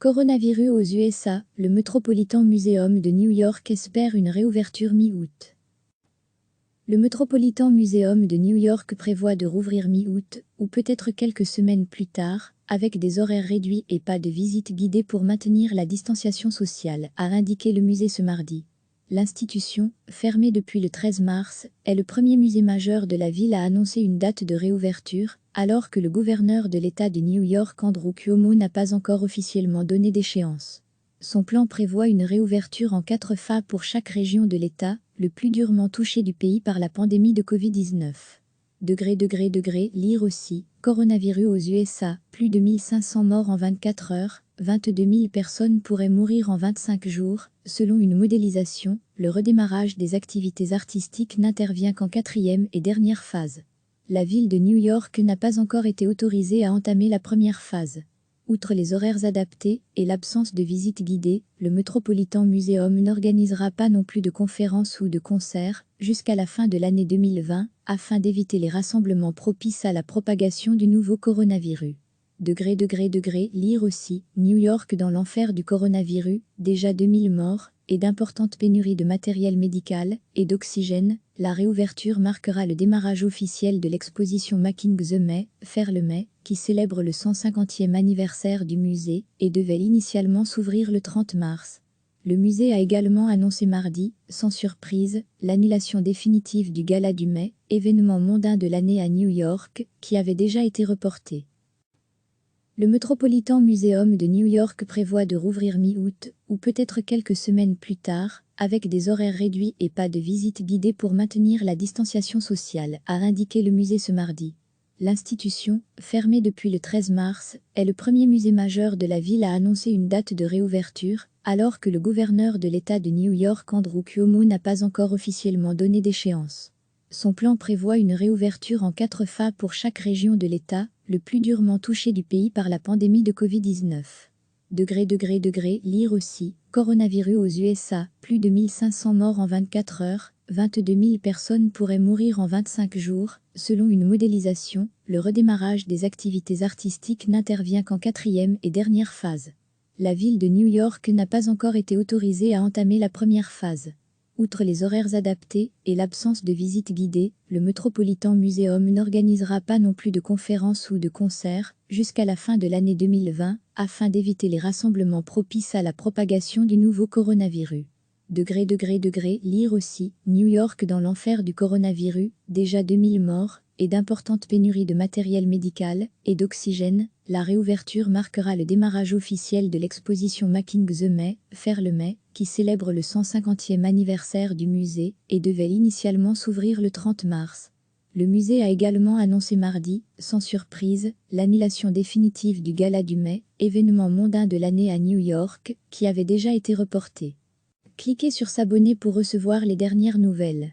Coronavirus aux USA, le Metropolitan Museum de New York espère une réouverture mi-août. Le Metropolitan Museum de New York prévoit de rouvrir mi-août, ou peut-être quelques semaines plus tard, avec des horaires réduits et pas de visites guidées pour maintenir la distanciation sociale, a indiqué le musée ce mardi. L'institution, fermée depuis le 13 mars, est le premier musée majeur de la ville à annoncer une date de réouverture, alors que le gouverneur de l'État de New York Andrew Cuomo n'a pas encore officiellement donné d'échéance. Son plan prévoit une réouverture en 4 phases pour chaque région de l'État, le plus durement touché du pays par la pandémie de Covid-19. Lire aussi, coronavirus aux USA, plus de 1500 morts en 24 heures, 22 000 personnes pourraient mourir en 25 jours, selon une modélisation, le redémarrage des activités artistiques n'intervient qu'en 4e et dernière phase. La ville de New York n'a pas encore été autorisée à entamer la première phase. Outre les horaires adaptés et l'absence de visites guidées, le Metropolitan Museum n'organisera pas non plus de conférences ou de concerts jusqu'à la fin de l'année 2020, afin d'éviter les rassemblements propices à la propagation du nouveau coronavirus. Lire aussi, New York dans l'enfer du coronavirus, déjà 2000 morts, et d'importantes pénuries de matériel médical et d'oxygène. La réouverture marquera le démarrage officiel de l'exposition Making the May, Faire le May, qui célèbre le 150e anniversaire du musée et devait initialement s'ouvrir le 30 mars. Le musée a également annoncé mardi, sans surprise, l'annulation définitive du Gala du Mai, événement mondain de l'année à New York, qui avait déjà été reporté. Le Metropolitan Museum de New York prévoit de rouvrir mi-août, ou peut-être quelques semaines plus tard, avec des horaires réduits et pas de visites guidées pour maintenir la distanciation sociale, a indiqué le musée ce mardi. L'institution, fermée depuis le 13 mars, est le premier musée majeur de la ville à annoncer une date de réouverture, alors que le gouverneur de l'État de New York Andrew Cuomo n'a pas encore officiellement donné d'échéance. Son plan prévoit une réouverture en 4 phases pour chaque région de l'État, le plus durement touché du pays par la pandémie de Covid-19. Lire aussi, coronavirus aux USA, plus de 1500 morts en 24 heures, 22 000 personnes pourraient mourir en 25 jours, selon une modélisation, le redémarrage des activités artistiques n'intervient qu'en 4e et dernière phase. La ville de New York n'a pas encore été autorisée à entamer la première phase. Outre les horaires adaptés et l'absence de visites guidées, le Metropolitan Museum n'organisera pas non plus de conférences ou de concerts jusqu'à la fin de l'année 2020, afin d'éviter les rassemblements propices à la propagation du nouveau coronavirus. Lire aussi, New York dans l'enfer du coronavirus, déjà 2000 morts, et d'importantes pénuries de matériel médical et d'oxygène. La réouverture marquera le démarrage officiel de l'exposition Making the May, Faire le May, qui célèbre le 150e anniversaire du musée et devait initialement s'ouvrir le 30 mars. Le musée a également annoncé mardi, sans surprise, l'annulation définitive du Gala du Mai, événement mondain de l'année à New York, qui avait déjà été reporté. Cliquez sur s'abonner pour recevoir les dernières nouvelles.